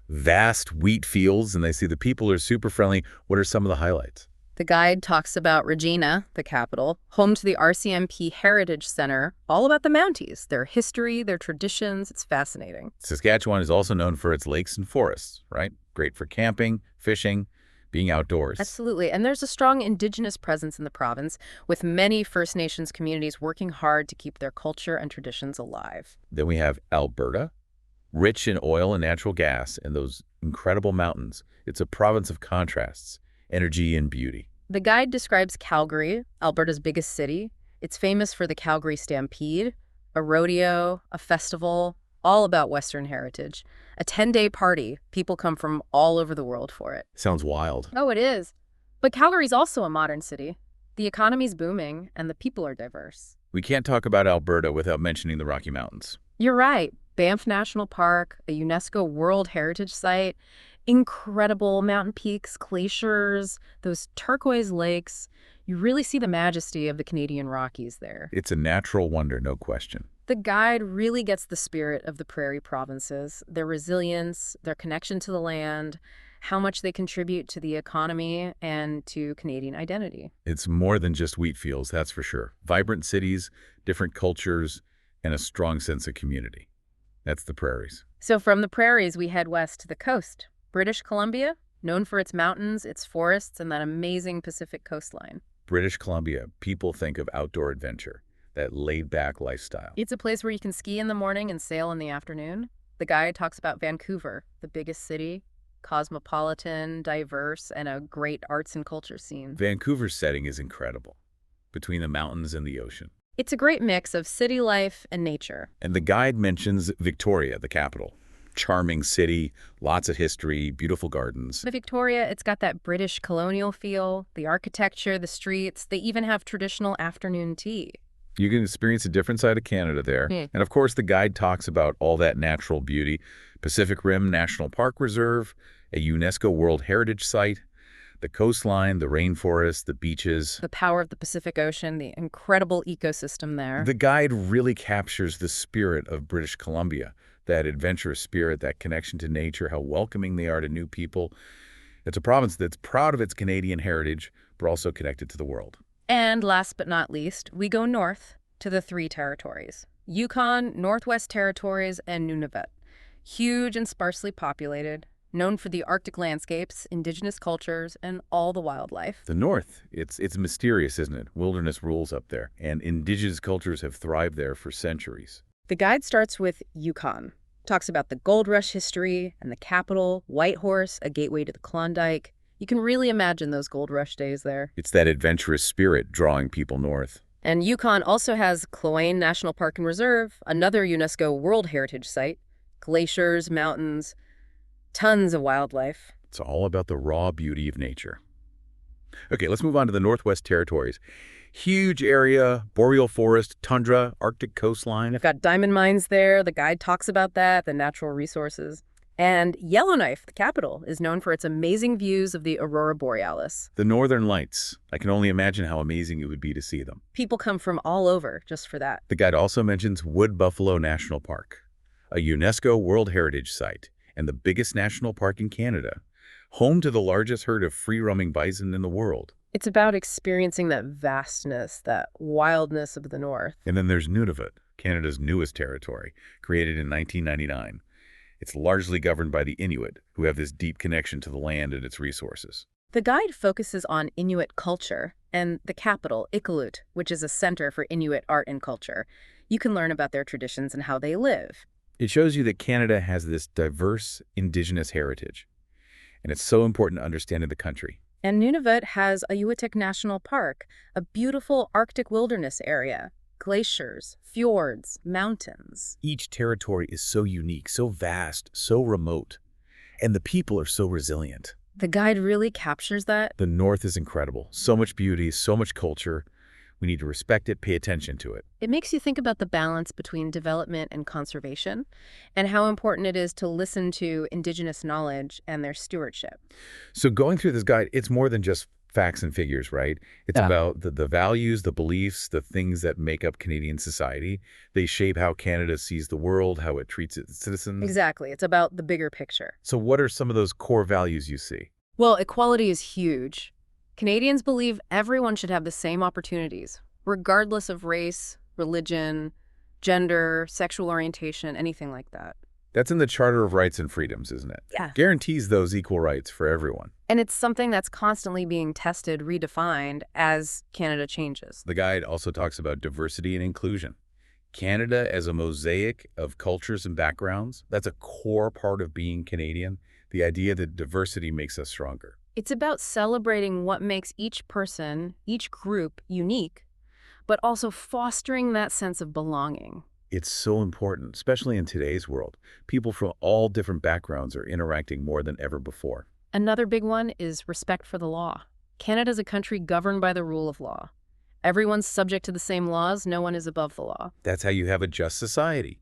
Vast wheat fields, and they see the people are super friendly. What are some of the highlights? The guide talks about Regina, the capital, home to the RCMP Heritage Center, all about the Mounties, their history, their traditions. It's fascinating. Saskatchewan is also known for its lakes and forests, right? Great for camping, fishing, being outdoors. Absolutely. And there's a strong Indigenous presence in the province, with many First Nations communities working hard to keep their culture and traditions alive. Then we have Alberta, rich in oil and natural gas and those incredible mountains. It's a province of contrasts, energy and beauty. The guide describes Calgary, Alberta's biggest city. It's famous for the Calgary Stampede, a rodeo, a festival, all about Western heritage. A 10-day party. People come from all over the world for it. Sounds wild. Oh, it is. But Calgary's also a modern city. The economy's booming, and the people are diverse. We can't talk about Alberta without mentioning the Rocky Mountains. You're right. Banff National Park, a UNESCO World Heritage Site, incredible mountain peaks, glaciers, those turquoise lakes. You really see the majesty of the Canadian Rockies there. It's a natural wonder, no question. The guide really gets the spirit of the prairie provinces, their resilience, their connection to the land, how much they contribute to the economy and to Canadian identity. It's more than just wheat fields, that's for sure. Vibrant cities, different cultures, and a strong sense of community. That's the prairies. So from the prairies, we head west to the coast. British Columbia, known for its mountains, its forests, and that amazing Pacific coastline. British Columbia, people think of outdoor adventure, that laid-back lifestyle. It's a place where you can ski in the morning and sail in the afternoon. The guide talks about Vancouver, the biggest city, cosmopolitan, diverse, and a great arts and culture scene. Vancouver's setting is incredible, between the mountains and the ocean. It's a great mix of city life and nature. And the guide mentions Victoria, the capital. Charming city, lots of history, beautiful gardens. The Victoria, it's got that British colonial feel, the architecture, the streets. They even have traditional afternoon tea. You can experience a different side of Canada there. And of course, the guide talks about all that natural beauty. Pacific Rim National Park Reserve, a UNESCO World Heritage Site, the coastline, the rainforest, the beaches. The power of the Pacific Ocean, the incredible ecosystem there. The guide really captures the spirit of British Columbia, that adventurous spirit, that connection to nature, how welcoming they are to new people. It's a province that's proud of its Canadian heritage, but also connected to the world. And last but not least, we go north to the 3 territories: Yukon, Northwest Territories, and Nunavut. Huge and sparsely populated, known for the Arctic landscapes, indigenous cultures, and all the wildlife. The North, it's mysterious, isn't it? Wilderness rules up there, and indigenous cultures have thrived there for centuries. The guide starts with Yukon, talks about the gold rush history and the capital, Whitehorse, a gateway to the Klondike. You can really imagine those gold rush days there. It's that adventurous spirit drawing people north. And Yukon also has Cloane National Park and Reserve, another UNESCO World Heritage Site, glaciers, mountains, tons of wildlife. It's all about the raw beauty of nature. Okay, let's move on to the Northwest Territories. Huge area, boreal forest, tundra, Arctic coastline. I've got diamond mines there. The guide talks about that, the natural resources. And Yellowknife, the capital, is known for its amazing views of the aurora borealis. The Northern Lights. I can only imagine how amazing it would be to see them. People come from all over just for that. The guide also mentions Wood Buffalo National Park, a UNESCO World Heritage Site and the biggest national park in Canada, home to the largest herd of free-roaming bison in the world. It's about experiencing that vastness, that wildness of the North. And then there's Nunavut, Canada's newest territory, created in 1999. It's largely governed by the Inuit, who have this deep connection to the land and its resources. The guide focuses on Inuit culture and the capital, Iqaluit, which is a center for Inuit art and culture. You can learn about their traditions and how they live. It shows you that Canada has this diverse indigenous heritage, and it's so important to understanding the country. And Nunavut has Ayuwatik National Park, a beautiful Arctic wilderness area. Glaciers, fjords, mountains. Each territory is so unique, so vast, so remote, and the people are so resilient. The guide really captures that. The North is incredible. So much beauty, so much culture. We need to respect it, pay attention to it. It makes you think about the balance between development and conservation and how important it is to listen to Indigenous knowledge and their stewardship. So going through this guide, it's more than just facts and figures, right? It's about the values, the beliefs, the things that make up Canadian society. They shape how Canada sees the world, how it treats its citizens. Exactly. It's about the bigger picture. So what are some of those core values you see? Well, equality is huge. Canadians believe everyone should have the same opportunities, regardless of race, religion, gender, sexual orientation, anything like that. That's in the Charter of Rights and Freedoms, isn't it? Yeah. Guarantees those equal rights for everyone. And it's something that's constantly being tested, redefined as Canada changes. The guide also talks about diversity and inclusion. Canada as a mosaic of cultures and backgrounds, that's a core part of being Canadian. The idea that diversity makes us stronger. It's about celebrating what makes each person, each group unique, but also fostering that sense of belonging. It's so important, especially in today's world. People from all different backgrounds are interacting more than ever before. Another big one is respect for the law. Canada's a country governed by the rule of law. Everyone's subject to the same laws, no one is above the law. That's how you have a just society.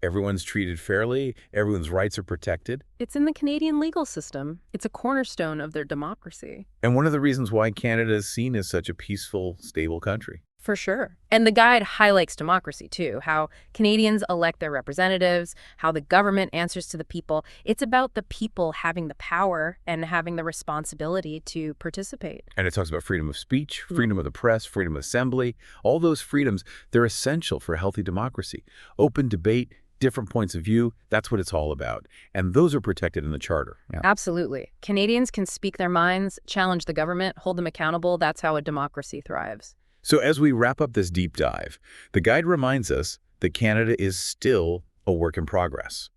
Everyone's treated fairly, everyone's rights are protected. It's in the Canadian legal system. It's a cornerstone of their democracy. And one of the reasons why Canada is seen as such a peaceful, stable country. For sure. And the guide highlights democracy, too, how Canadians elect their representatives, how the government answers to the people. It's about the people having the power and having the responsibility to participate. And it talks about freedom of speech, freedom of the press, freedom of assembly. All those freedoms, they're essential for a healthy democracy. Open debate, different points of view, that's what it's all about. And those are protected in the Charter. Yeah. Absolutely. Canadians can speak their minds, challenge the government, hold them accountable. That's how a democracy thrives. So as we wrap up this deep dive, the guide reminds us that Canada is still a work in progress.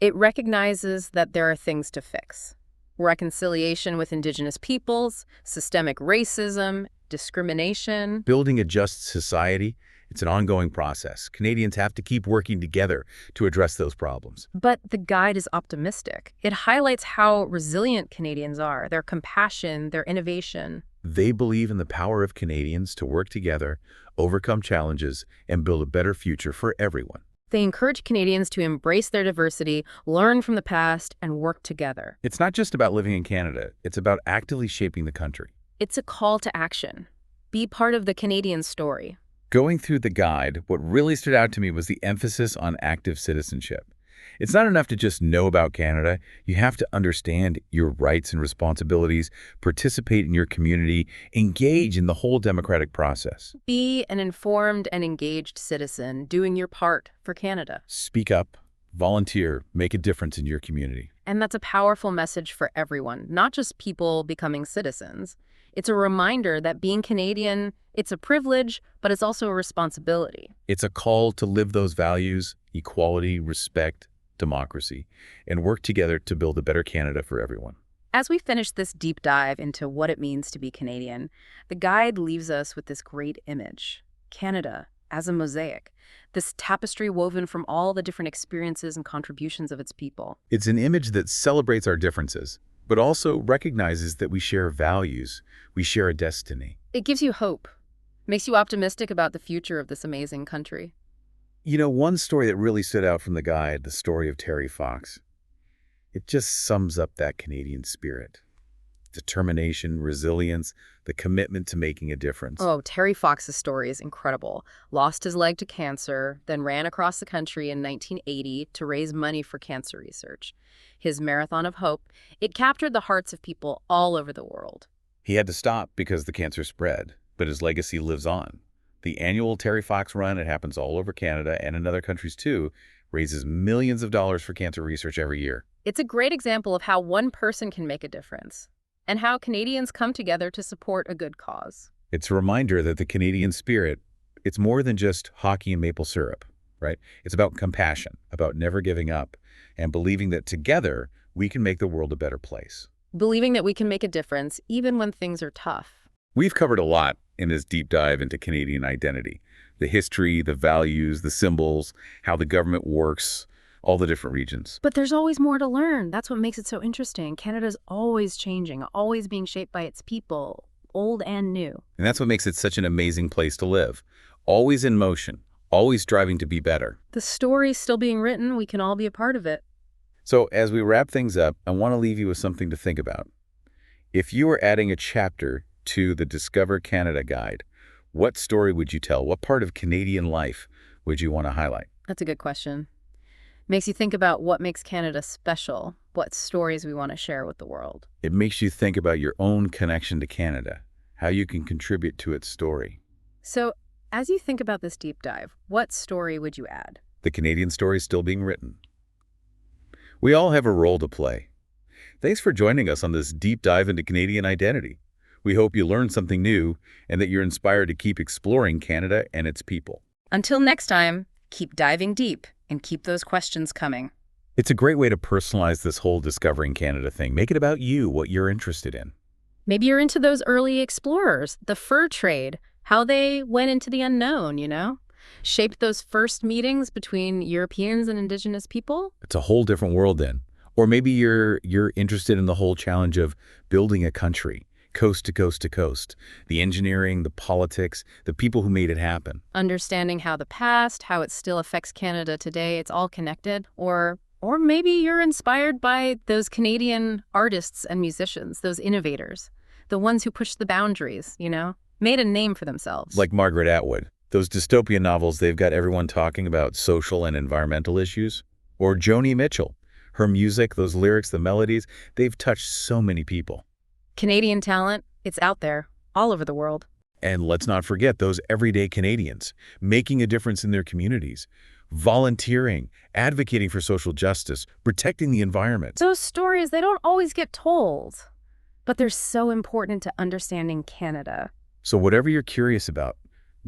It recognizes that there are things to fix. Reconciliation with Indigenous peoples, systemic racism, discrimination. Building a just society, it's an ongoing process. Canadians have to keep working together to address those problems. But the guide is optimistic. It highlights how resilient Canadians are, their compassion, their innovation. They believe in the power of Canadians to work together, overcome challenges, and build a better future for everyone. They encourage Canadians to embrace their diversity, learn from the past, and work together. It's not just about living in Canada. It's about actively shaping the country. It's a call to action. Be part of the Canadian story. Going through the guide, what really stood out to me was the emphasis on active citizenship. It's not enough to just know about Canada. You have to understand your rights and responsibilities, participate in your community, engage in the whole democratic process. Be an informed and engaged citizen, doing your part for Canada. Speak up, volunteer, make a difference in your community. And that's a powerful message for everyone, not just people becoming citizens. It's a reminder that being Canadian, it's a privilege, but it's also a responsibility. It's a call to live those values, equality, respect, democracy, and work together to build a better Canada for everyone. As we finish this deep dive into what it means to be Canadian, the guide leaves us with this great image. Canada as a mosaic, this tapestry woven from all the different experiences and contributions of its people. It's an image that celebrates our differences, but also recognizes that we share values, we share a destiny. It gives you hope, makes you optimistic about the future of this amazing country. You know, one story that really stood out from the guide, the story of Terry Fox, it just sums up that Canadian spirit. Determination, resilience, the commitment to making a difference. Oh, Terry Fox's story is incredible. Lost his leg to cancer, then ran across the country in 1980 to raise money for cancer research. His Marathon of Hope, it captured the hearts of people all over the world. He had to stop because the cancer spread, but his legacy lives on. The annual Terry Fox Run, it happens all over Canada and in other countries too, raises millions of dollars for cancer research every year. It's a great example of how one person can make a difference, and how Canadians come together to support a good cause. It's a reminder that the Canadian spirit, it's more than just hockey and maple syrup, right? It's about compassion, about never giving up, and believing that together we can make the world a better place. Believing that we can make a difference even when things are tough. We've covered a lot in this deep dive into Canadian identity. The history, the values, the symbols, how the government works, all the different regions. But there's always more to learn. That's what makes it so interesting. Canada's always changing, always being shaped by its people, old and new. And that's what makes it such an amazing place to live. Always in motion, always striving to be better. The story's still being written. We can all be a part of it. So as we wrap things up, I want to leave you with something to think about. If you were adding a chapter to the Discover Canada Guide, what story would you tell? What part of Canadian life would you want to highlight? That's a good question. Makes you think about what makes Canada special, what stories we want to share with the world. It makes you think about your own connection to Canada, how you can contribute to its story. So, as you think about this deep dive, what story would you add? The Canadian story is still being written. We all have a role to play. Thanks for joining us on this deep dive into Canadian identity. We hope you learned something new and that you're inspired to keep exploring Canada and its people. Until next time, keep diving deep and keep those questions coming. It's a great way to personalize this whole Discovering Canada thing. Make it about you, what you're interested in. Maybe you're into those early explorers, the fur trade, how they went into the unknown, you know? Shaped those first meetings between Europeans and indigenous people? It's a whole different world then. Or maybe you're interested in the whole challenge of building a country, coast to coast to coast, the engineering, the politics, the people who made it happen. Understanding how the past, how it still affects Canada today, it's all connected? Or maybe you're inspired by those Canadian artists and musicians, those innovators, the ones who pushed the boundaries, made a name for themselves. Like Margaret Atwood. Those dystopian novels, they've got everyone talking about social and environmental issues. Or Joni Mitchell. Her music, those lyrics, the melodies, they've touched so many people. Canadian talent, it's out there, all over the world. And let's not forget those everyday Canadians, making a difference in their communities, volunteering, advocating for social justice, protecting the environment. Those stories, they don't always get told, but they're so important to understanding Canada. So whatever you're curious about,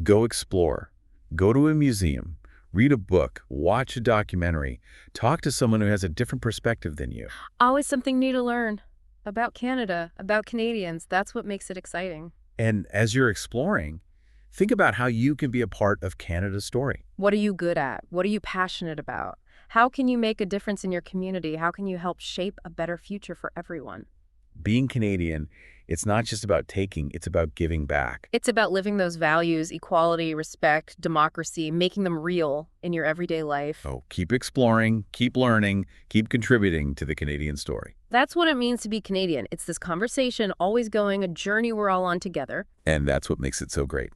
go explore, go to a museum, read a book, watch a documentary, talk to someone who has a different perspective than you. Always something new to learn about Canada, about Canadians. That's what makes it exciting. And as you're exploring, think about how you can be a part of Canada's story. What are you good at? What are you passionate about? How can you make a difference in your community? How can you help shape a better future for everyone? Being Canadian, it's not just about taking, it's about giving back. It's about living those values, equality, respect, democracy, making them real in your everyday life. Oh, keep exploring, keep learning, keep contributing to the Canadian story. That's what it means to be Canadian. It's this conversation, always going, a journey we're all on together. And that's what makes it so great.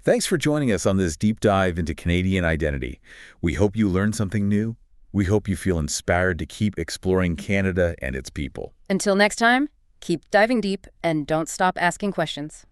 Thanks for joining us on this deep dive into Canadian identity. We hope you learned something new. We hope you feel inspired to keep exploring Canada and its people. Until next time, keep diving deep and don't stop asking questions.